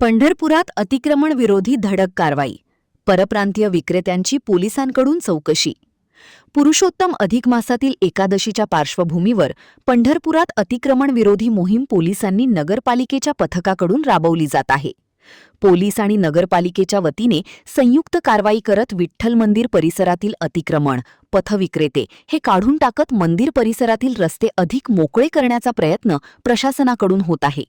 पंढरपुरात अतिक्रमण विरोधी धडक कारवाई, परप्रांतीय विक्रेत्यांची पोलिसांकडून चौकशी। पुरुषोत्तम अधिक मासातील एकादशीच्या पार्श्वभूमीवर पंढरपुरात अतिक्रमण विरोधी मोहीम पोलिसांनी नगरपालिकेच्या पथकाकडून राबवली जात आहे। पोलीस आणि नगरपालिकेच्या वतीने संयुक्त कारवाई करत विठ्ठल मंदिर परिसरातील अतिक्रमण, पथविक्रेते हे काढून टाकत मंदिर परिसरातील रस्ते अधिक मोकळे करण्याचा प्रयत्न प्रशासनाकडून होत आहे।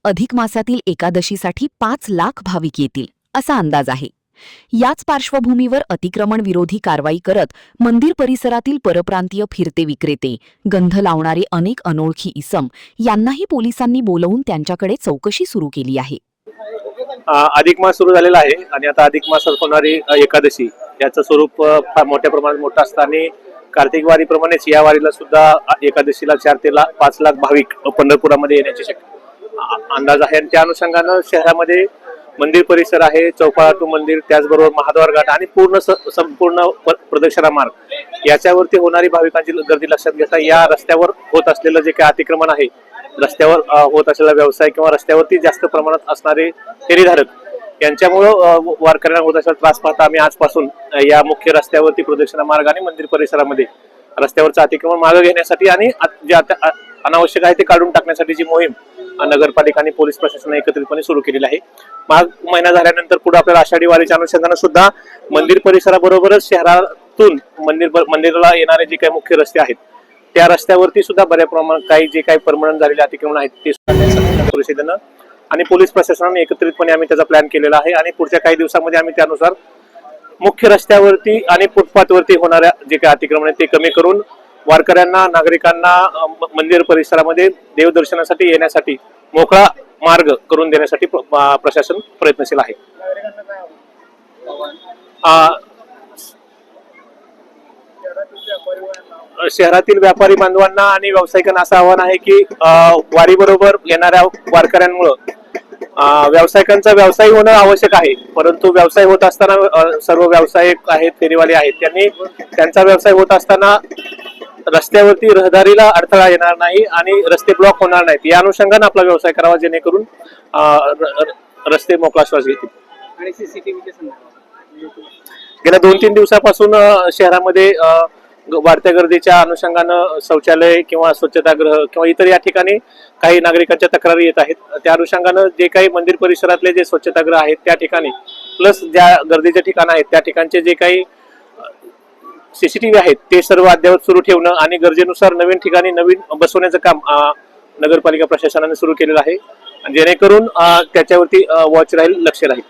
अधिक मासातील एकादशीसाठी 5 लाख भाविक येतील असा अंदाज आहे। याच पार्श्वभूमीवर अतिक्रमण विरोधी कारवाई करत मंदिर परिसरातील परप्रांतीय फिरते विक्रेते, गंध लावणारे अनेक अनोळखी इसम यांनाही पोलिसांनी बोलवून त्यांच्याकडे चौकशी सुरू केली आहे। अधिक मास सुरू झालेला आहे आणि आता अधिक मासात होणारी एकादशी याचं स्वरूप फार मोठ्या प्रमाणात मोठं असतं आणि कार्तिक वारीप्रमाणेच या वारीला सुद्धा एकादशीला 4 ते 5 लाख भाविक पंढरपुरामध्ये येण्याची अंदाज आहे। आणि त्या अनुषंगानं शहरामध्ये मंदिर परिसर आहे, चौपाळा मंदिर, त्याचबरोबर महाद्वार घाट आणि संपूर्ण प्रदक्षिणा मार्ग याच्यावरती होणारी भाविकांची गर्दी लक्षात घेता या रस्त्यावर होत असलेलं जे काही अतिक्रमण आहे, रस्त्यावर होत असलेला व्यवसाय किंवा रस्त्यावरती जास्त प्रमाणात असणारे फेरीधारक यांच्यामुळं वारकऱ्यांना होत असलेला त्रास पाहता आम्ही आजपासून या मुख्य रस्त्यावरती प्रदक्षिणा मार्ग आणि मंदिर परिसरामध्ये रस्त्यावरचं अतिक्रमण मागे घेण्यासाठी आणि जे अनावश्यक आहे ते काढून टाकण्यासाठीची मोहीम नगरपालिका आणि पोलीस प्रशासनाने एकत्रितपणे सुरू केलेली आहे। माघ महिना झाल्यानंतर पुढे आपल्याला आषाढी वारीच्या अनुषंगाने सुद्धा मंदिर परिसराबरोबरच शहरातून मंदिराला येणारे जे काही मुख्य रस्ते आहेत त्या रस्त्यावरती सुद्धा बऱ्या प्रमाणात काही जे काही परमनंट झालेले अतिक्रमण आहेत ते सुद्धा परिषदेनं आणि पोलीस प्रशासनाने एकत्रितपणे आम्ही त्याचा प्लॅन केलेला आहे आणि पुढच्या काही दिवसांमध्ये आम्ही त्यानुसार मुख्य रस्त्यावरती आणि फुटपाथवरती होणाऱ्या जे काही अतिक्रमण आहेत ते कमी करून वारकऱ्यांना, नागरिकांना मंदिर परिसरामध्ये देवदर्शनासाठी येण्यासाठी मोकळा मार्ग करून देण्यासाठी प्रशासन प्रयत्नशील आहे। शहरातील व्यापारी बांधवांना आणि व्यावसायिकांना असं आवाहन आहे की वारी बरोबर येणाऱ्या वारकऱ्यांमुळे व्यावसायिकांचा व्यवसाय होणं आवश्यक आहे, परंतु व्यवसाय होत असताना सर्व व्यावसायिक आहेत, फेरीवाले आहेत, त्यांनी त्यांचा व्यवसाय होत असताना रस्त्यावरती रहदारीला अडथळा येणार नाही आणि रस्ते ब्लॉक होणार नाहीत या अनुषंगाने आपला व्यवसाय करावा, जेणेकरून रस्ते मोकळा श्वास घेतील। गेल्या 2-3 दिवसापासून शहरामध्ये वाढत्या गर्दीच्या अनुषंगानं शौचालय किंवा स्वच्छतागृह किंवा इतर या ठिकाणी काही नागरिकांच्या तक्रारी येत आहेत। त्या अनुषंगानं जे काही मंदिर परिसरातले जे स्वच्छतागृह आहेत त्या ठिकाणी प्लस ज्या गर्दीचे ठिकाण आहेत त्या ठिकाणचे जे काही CCTV आहेत ते सर्व अद्यावत सुरू ठेवणं आणि गरजेनुसार नवीन ठिकाणी नवीन बसवण्याचं काम नगरपालिका प्रशासनाने सुरू केलेलं आहे, जेणेकरून त्याच्यावरती वॉच राहील, लक्ष राहील।